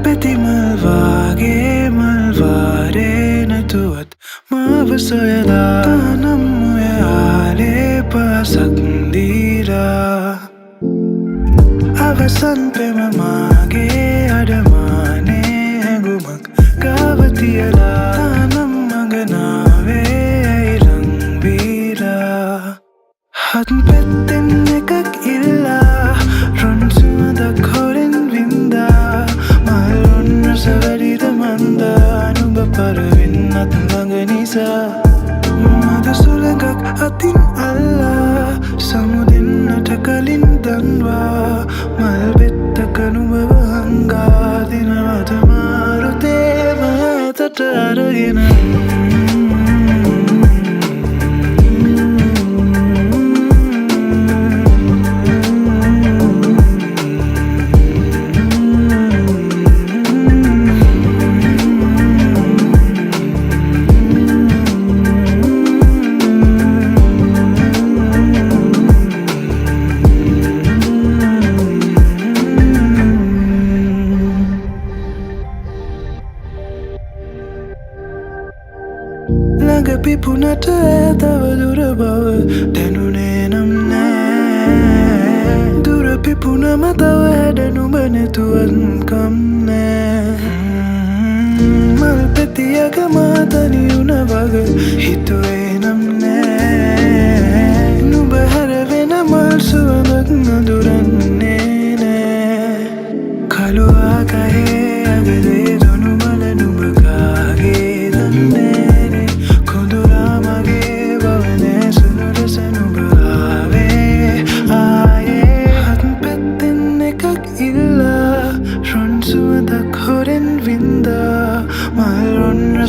Peti malvare natuat mavasoyada tanammuya ale pasakndira avasan pema mage adamane hengumak kavatiyala tanam maganave ilangvira hatn petten ekak illa ronsumadak horen vinda malon rasavarida manda anuba paravinnat langanisa mada sulangak atin alla samudennata kalin danwa malbettak anubava hanga dinawata marute matata aragena Lagapi punata tava dura bava denune namne dura pipuna matawa hedanu bane tuan kamne malpetiya kamatani unavaga hitue namne nuba haravena malsuvadak naduranne ne kaluwa kahe agade donu mala nuba kage danne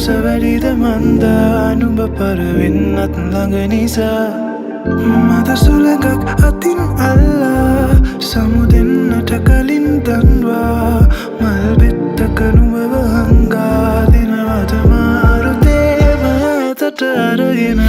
Savarida manda anuba paravinnat langanisa mada sulangak atin alla samudennata kalin danwa malbettak anubava hanga dinawata marute matata aragena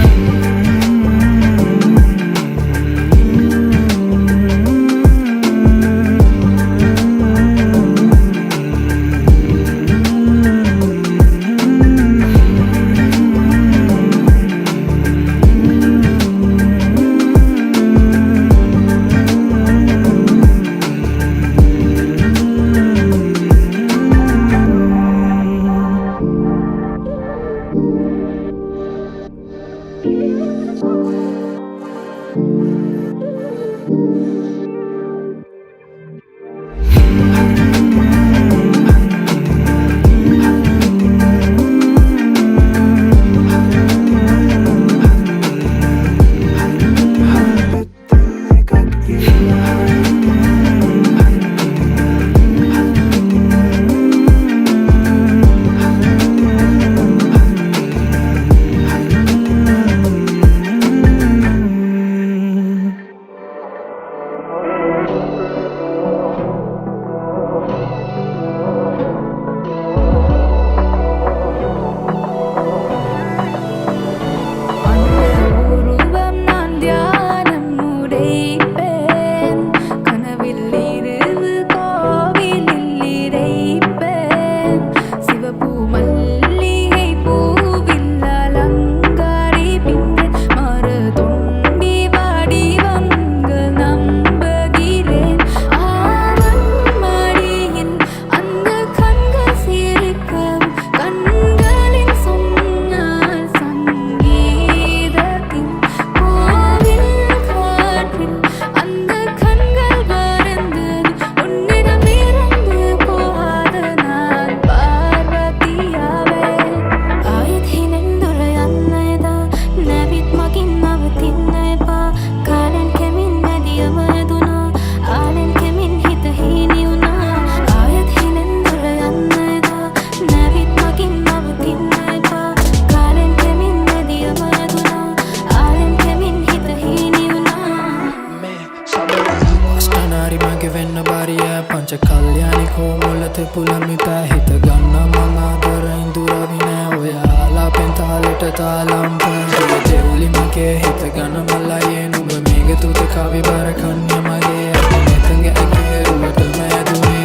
ආලාපෙන් තාලෙට තාලම් පෑ දෙවුලි මගේ හිත ගන්න මල්ලයේ නුඹ මේක තුත කවි බර කන්නේ මගේ මෙතඟ ඇගේ රුවටම ඇදුනේ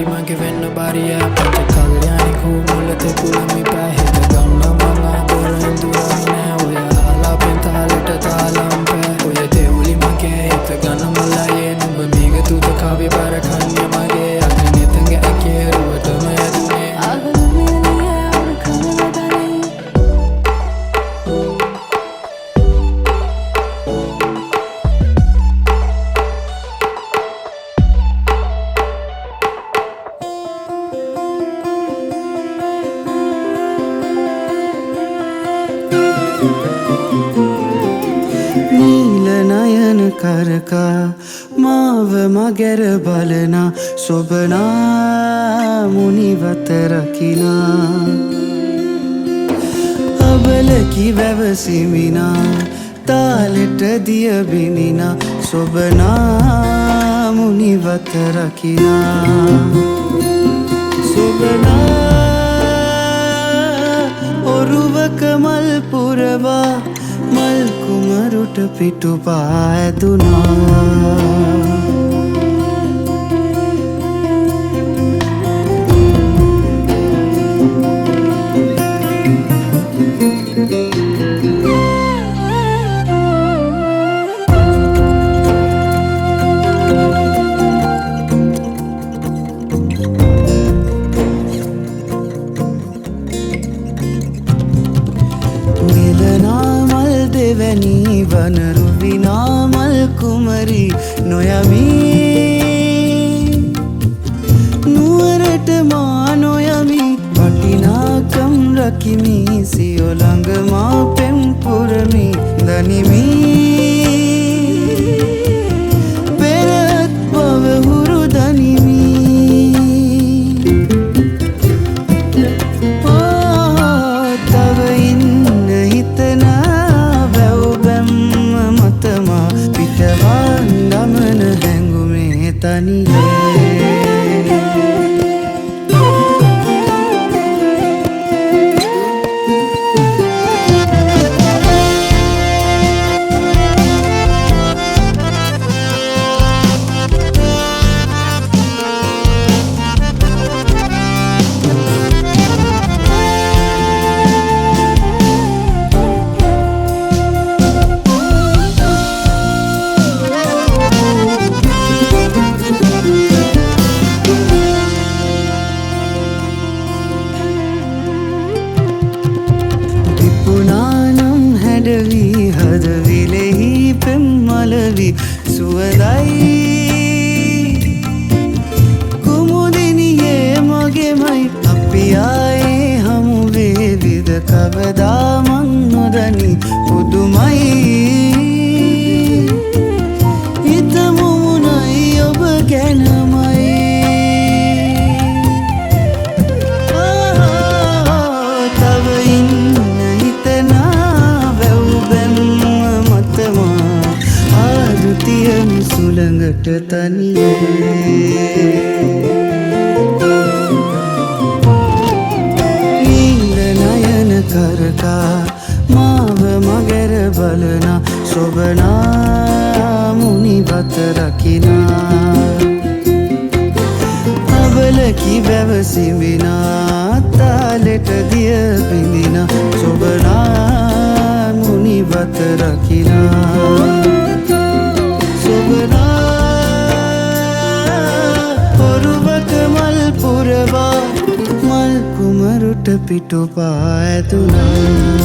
මගේ වෙන්න බාරිය පංච කල්යාණිකු මුලත කුලමි පැහිත ගන්න මං ආදරෙන් දුරන්නේ නෑ ඔය ආලාපෙන් තාලෙට තාලම් පෑ ඔය දෙවුලි මගේ හිත ගන්න මල්ලයේ නුඹ මේක තුත කවි බර කන්නේ මගේ අද නෙතඟ ඇගේ රුවටම ඇදුනේ නීලනයන කරකා මාව මගැර බලනා සොබනා මුනිවත රකිනා අබලකි වැවසිමිනා තාලෙට දියබිනිනා සොබනා මුනිවත රකිනා සොබනා ඔරුවක මල් පුරවා මල් කුමරුට පිටු පාඇදුනා දෙවැනි වනරු විනාමල් කුමරි නොයමි නුවරට මා නොයමි වටිනාකම් රකිමි සියොළඟ මා පෙම් පුරමි දනිමි පෙරත් බව හුරු දනිමි තව ඉන්න හිතනා පිටවන් ගමන හැඟුමේ තනියේ හදවිලෙහි පෙම්මලවි සුවදයි කුමුදිනියේ මගෙමයි අපි අපියායේ හමුවේ විද කවදා මං නොදනි පුදුමයි හිතමුමුණයි ඔබ ගැනමයි තව ඉන්න හිතනා වැව්බැම්ම මතමා ආදුතියම සුළඟට තනියේ කරකා මාව මගැර බලන සොබනා මුනිවත රකිනා අබලකි බැවසිමිනා තාලෙට දිය පිඳින සොබනා මුනිවත රකිනා සොබනා ඔරුවක මල් පුරවා මල් කුමරුට පිටුපා ඇතුණා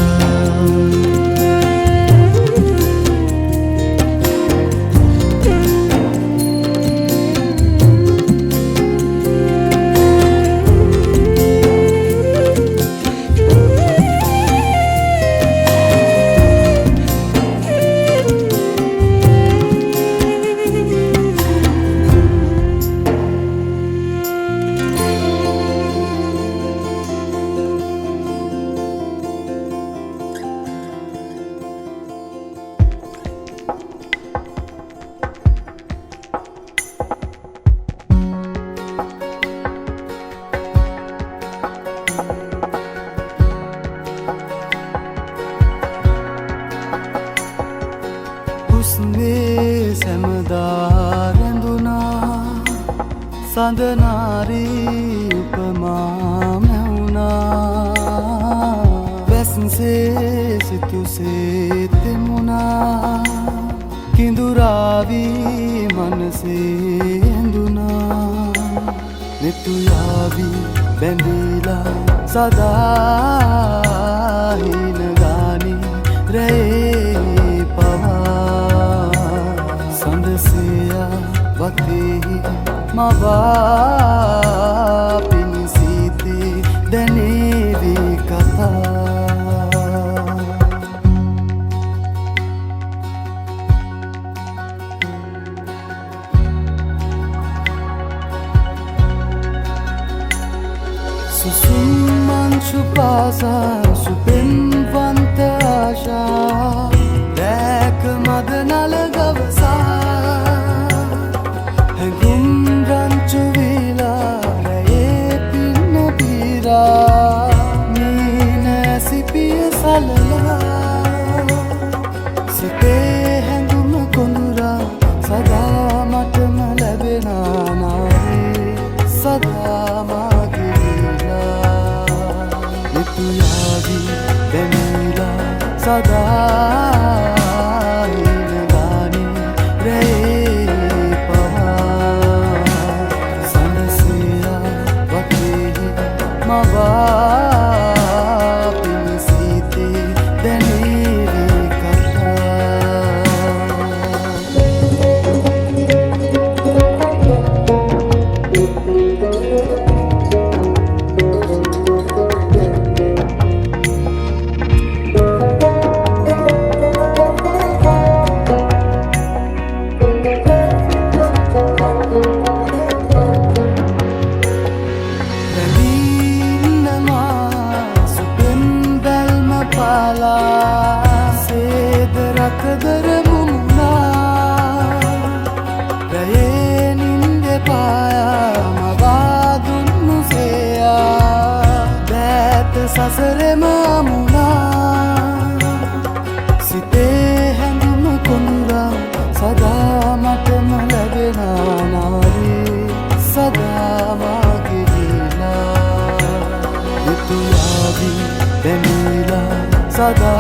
හුස්නේ සැමදා රැඳුනා සඳනාරී උපමා මැවුනා වැස්සේ සිතුසේ තෙමුණා කිඳුරාවී මනසේ ඇඳුනා නෙතුයාවී බැඳීලා සදා හිනගානි රැයේ පවා සඳසයා වතෙහි මවා පිණිසිතේ දැනේවි කතා Susumanchu pasa supinvanta asha Dek madanal gavasa Hegum ranchu vila raye pinna pira Nina sipiya salala Site hengum kondura sada matama labena nare sada सदा हिनगानी रहे पवा सनसिया वतेही मवा पिनिसीते दनेरी Kadar mumna raye ninde paya mavadunnu seya bet sasare mamuna site hangum kondura sada matama labena nare sada mage dila nituyavi benila sada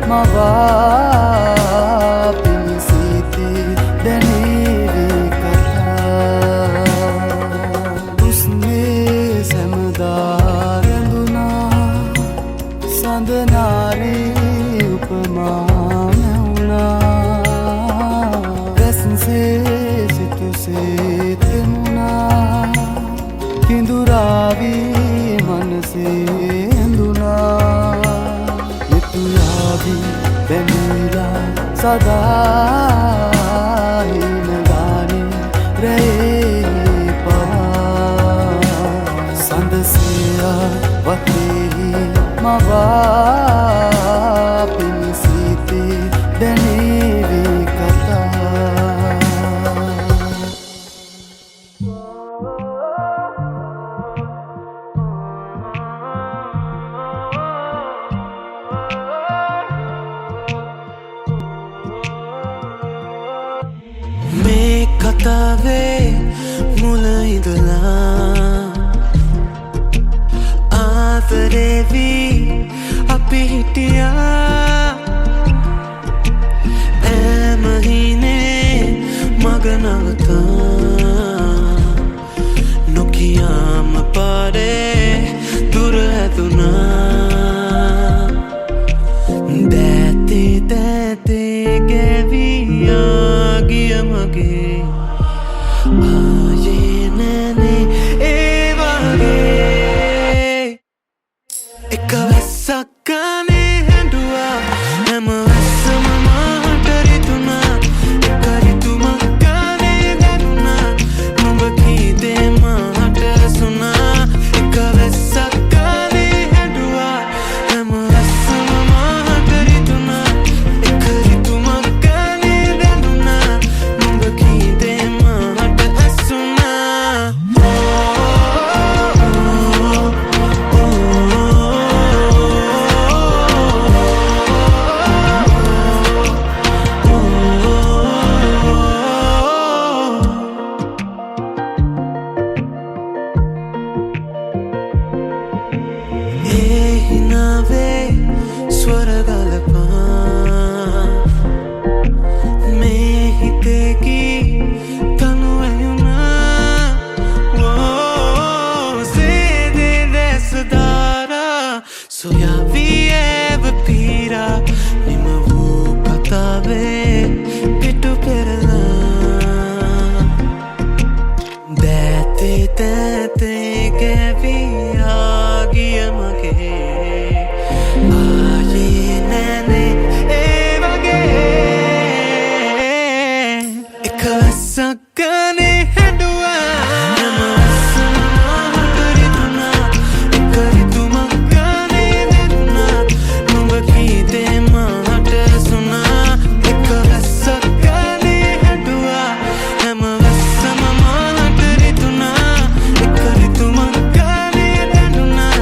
මවා පිණිසිතේ දැනේවි කතා හුස්නේ සැමදා රැඳුනා සඳනාරී උපමා සදා හින ගානේ රැයේ පවා සඳසියා වතෙහි මවා පිණිසිතේ දැනේවි කතා මේ කතාවේ මුල ඉඳලා ආදරේවි අපි හිටියා ඇමහිනේ මග නවතා නොකියාම පාරේ දුර ඇතුනා දැතේ දැතේ ගැවියා ගිය මගේ ආයේ නැනේ ඒ වගේ එක වැස්සක් ගානේ හැඬුවා හැම වැස්සම මාට රිතුනා එක රිතුමක් ගානේ දැනුණා නුඹ කී දේ මාට ඇසුණා එක වැස්සක් ගානේ හැඬුවා හැම වැස්සම මාට රිතුනා එක රිතුමක් ගානේ දැනුණා නුඹ කී දේ මාට ඇසුණා ඒ හිනාවේ ස්වර ගලපා මේ හිතේ කී තනු ඇයුනා සේදේ දැස දාරා සොයාවී ඇව පීරා නිම වූ කතාවේ පිටු පෙරලා දැතේ දැතේ ගැවියා ගිය මගේ ආයේ නැනේ ඒ වගේ එක වැස්සක් ගානේ හැඬුවා හැම වැස්සම මාට රිතුනා එක රිතුමක් ගානේ දැනුණා නුඹ කී දේ මාට ඇසුණා එක වැස්සක් ගානේ හැඬුවා හැම වැස්සම මාට රිතුනා එක රිතුමක් ගානේ දැනුණා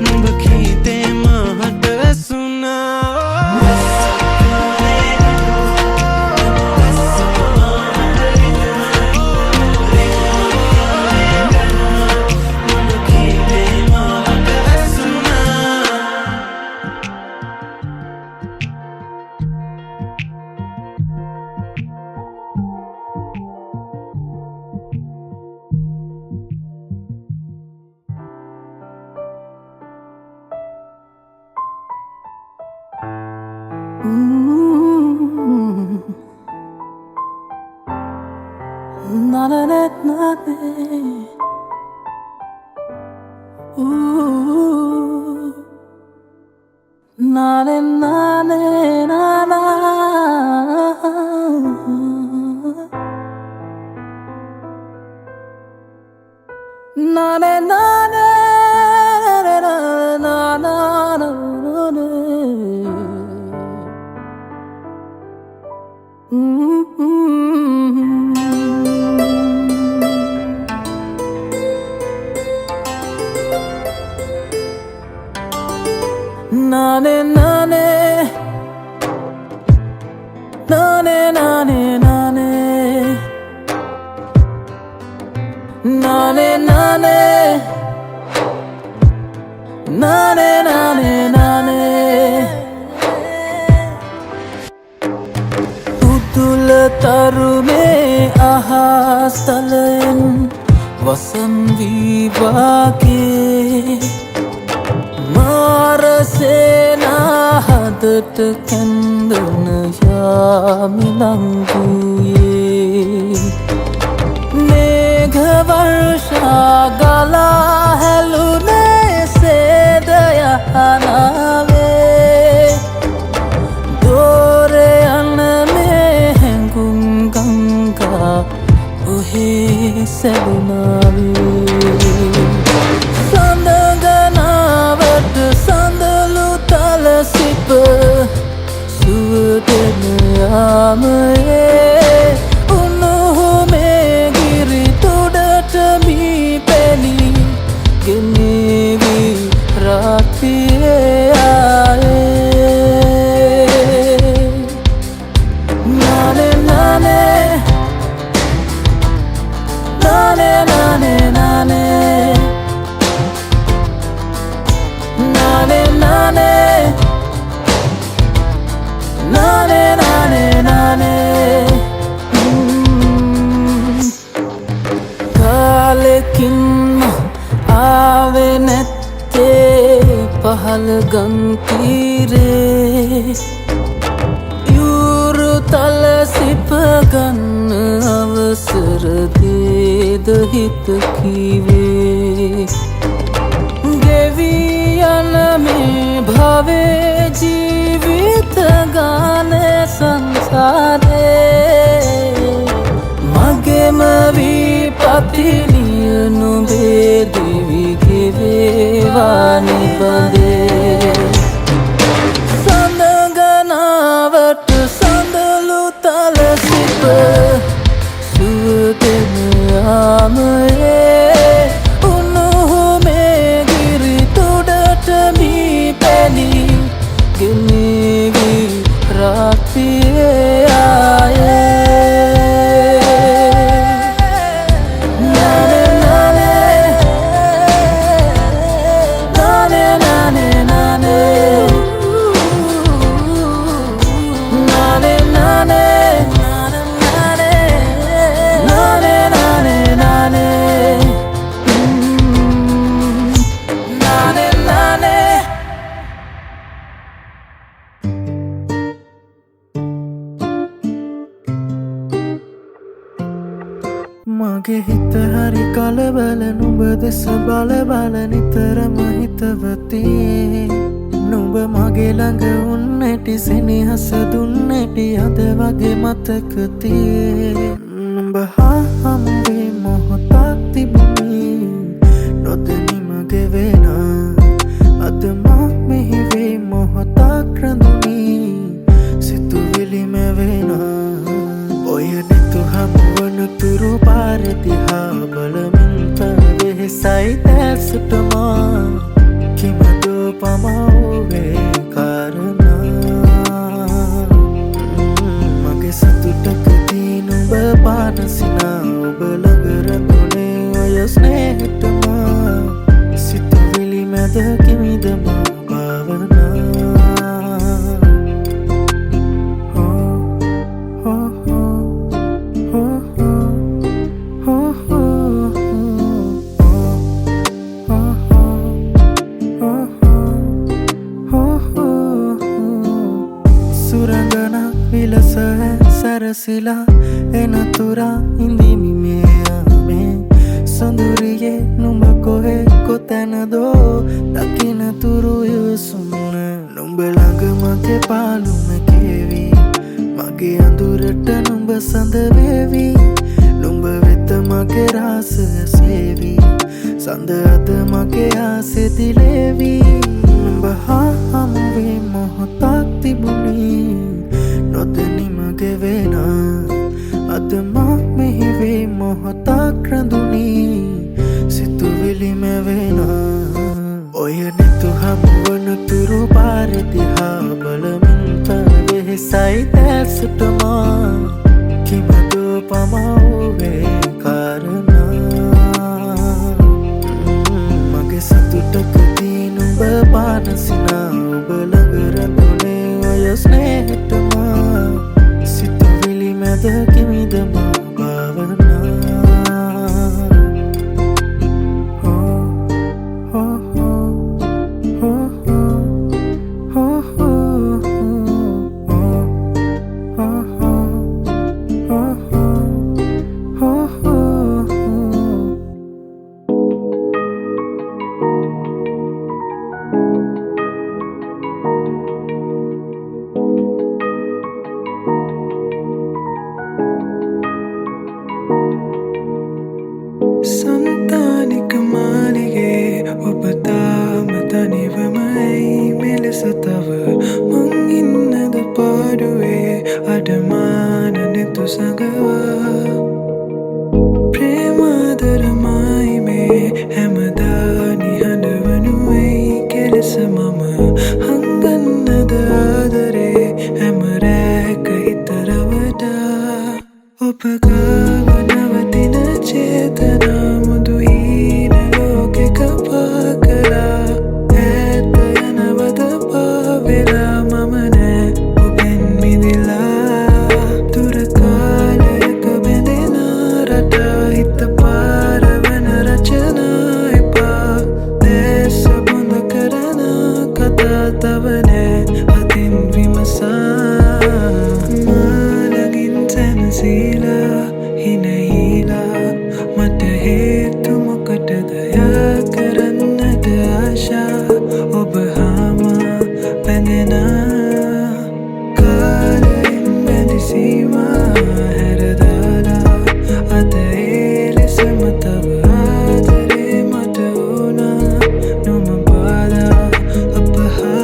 නුඹ කී දේ මාට ඇසුණා උතුල තරුමේ අහස් තලයෙන් වසන් විවාගේ මාරසේනා හදට කැන්දන යාමිලංගුයේ මේඝ වර්ෂා ගලා හැලුනේ සේද යහනාවේ දෝර යන සැලුනාවේ සඳගනාවට සඳලු තල සිප සුවදෙන යාමයේ උණුහුමේ ගිරි තුඩට මී පැලී ගෙනේවි රාත්‍රියේ ආයේ නානේ නානේ නානේ නානේ නානේ නානේ නානේ නානේ නානේ නානේ කාලෙකින්ම ආවේ නැත්තේ පහළ ගන්තීරේ යුරු තල සිප ගන්න අවසර දේද හිත කීවේ ගෙවී යන මේ භවයේ ජීවිත ගානේ සංසාරේ මගේම විපතිලිය නුඹේ දිවි ගෙවේවා නිබඳේ සඳගනාවට සඳලු තල සිප සුවදෙන යාමයේ උණුහුමේ ගිරි තුඩට මී පැලී ගෙනේවි රාත්‍රියේ ආයේ නානේ නානේ නානේ නානේ නානේ නානේ නානේ නානේ නානේ නානේ නානේ නානේ මගේ හිත හරි කලබල නුඹ දෙස බල බල නිතරම හිතවතියේ නුඹ මගේ ළඟ උන්නැටි සෙනෙහස දුන්නැටි අද වගේ මතක තියේ නුඹ හා හම්බේ මොහොතක් තිබුණේ නොදැනීම ගෙවෙන අද මා මෙහි වේ මොහොතක් රැඳුනී සිතුවිලි මැවෙන ඔය නෙතු හමුවන තුරු පාර දිහා බලමින් වෙහෙසයි දැසටමා කිමදෝ පමවුවේ කාරණා මගේ සතුටකදී නුඹ පානසිනා ඔබ ළඟ රැඳුනේ ඔය ස්නේහටමා සිතුවිලි මැද කිමිදමා භාවනා සුරංගනා විලස සැරසිලා එනතුරා ඉඳිමි මෙයාමේ සොඳුරියේ නුඹ කොහේ කොතැනදෝ දකිනතුරු ඉවසුන්න නුඹ ළඟ මගේ පාලුම කෙවි මගේ අඳුරට නුඹ සඳ වේවි නුඹ වෙත මගේ රාසය සේවි සඳ අද මගේ ආසෙ දිලේවි නුඹ හා හමුවේ මොහොතක් තිබුණේ නොදැනීම ගෙවෙන අද මා මෙහි වේ මොහොතක් රැඳුනී සිතුවිලි මැවෙන ඔය නෙතු හමුවන තුරු පාර දිහා බලමින් වෙහෙසයි දැසටමා කිමදෝ පමවුවේ කාරණා මගේ සතුටකදී නුඹ පානසිනා ඔබ ළඟ රැඳුනේ ඔය ස්නේහටමා සිතුවිලි මැද කිමිදමා භාවනා tu sagawa premadarmai me hamadani handawanuwei kelasa mama hangannada adare hamareka itarawada upagawa navatina chetana mundu hina lokeka pakala ettayanavada pavela mamane uben midila durakalayaka bendena rata hitta paravana rachana ipa desa banda karana kata tavane atin vimasa malagin senasila hinahila mata hetu mokatada ya karannata asha obahama bendena kalain bendisima heradala ataele samatava adare mata una numabala apaha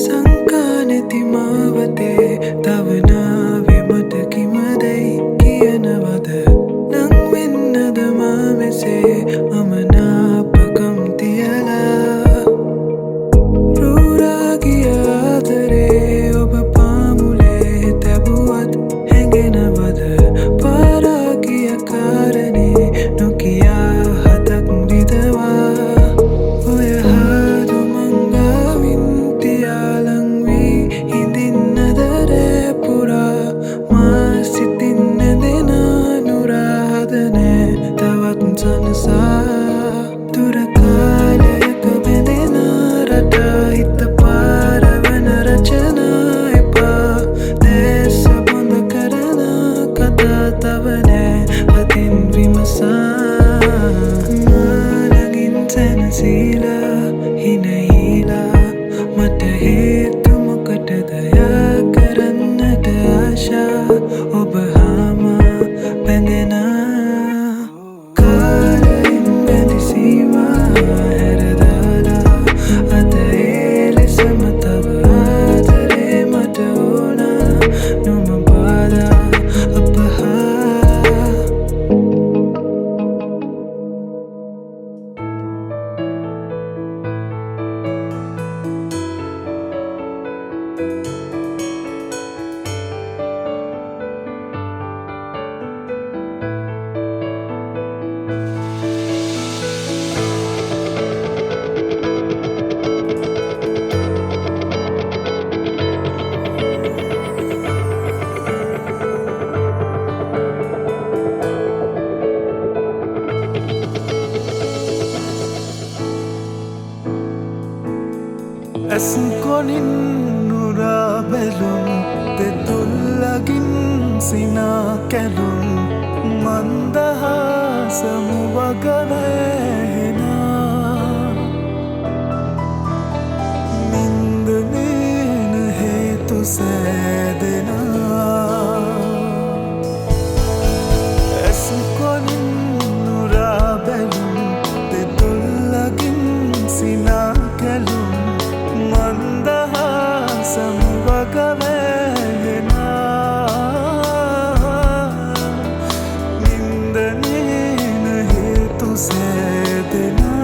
sankaneti mavate tavana vimata kimadai kiyanavada nang vinnada mamese amana pakam tiyala ruragiyadare oba pamule tabuat hengenavada paragiya karane nokiya hatak vidawa oya hadu manga vintiyalanvi hindinnadare pura masitinnadena nuradane tavat sanasa durakalayaka bendena rata hitta paravana rachana ipa desa banda karana kata tavane atin vimasa malagin senasila hinahila mata hetu mokatada ya karannata asha obahama bendena kalain bendisima heradala ataele samatava adare mata una numabala apaha ඇස්කොනින් නුරා බැලුම් දෙතුල්ලගින් සිනා Kalum මන්දහා සමුවගවැහෙනා නින්දනේන හේතු සෑදෙනා ඇස්කොනින් නුරා බැලුම් දෙතුල්ලගින් සිනා කැලුම් මන්දහා සමුවගවැහෙනා නින්දනේන හේතු සෑදෙනා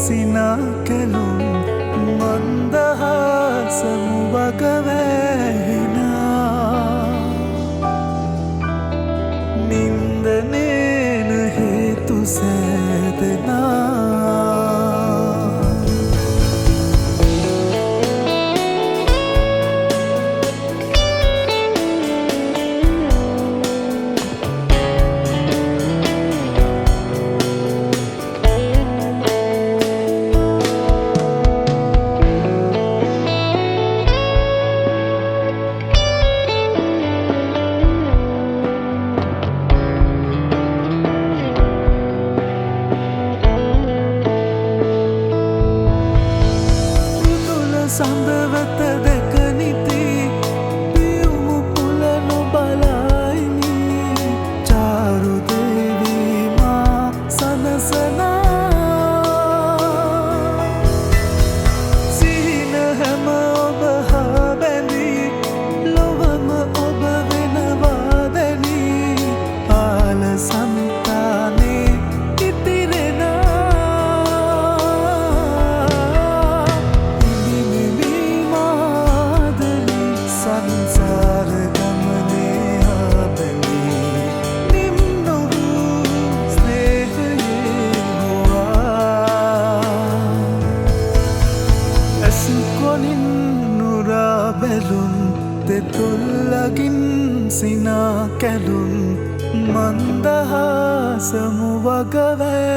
සිනා කැලුම් මන්දහාසමු වගවැහෙනා නින්දනේන හේතු සෑදෙනා සඳවත දැකනිති පියුමු පුල නොබලයිනි චාරුදේවීමා සනසනා සිහින හැම ඔබ හා බැඳී ලොවම ඔබ වෙනවා දැනී ආල සන්තානේ බැලුම් දෙතුල්ලගින් සිනා කැලුම් මන්දහාසමු වගවැ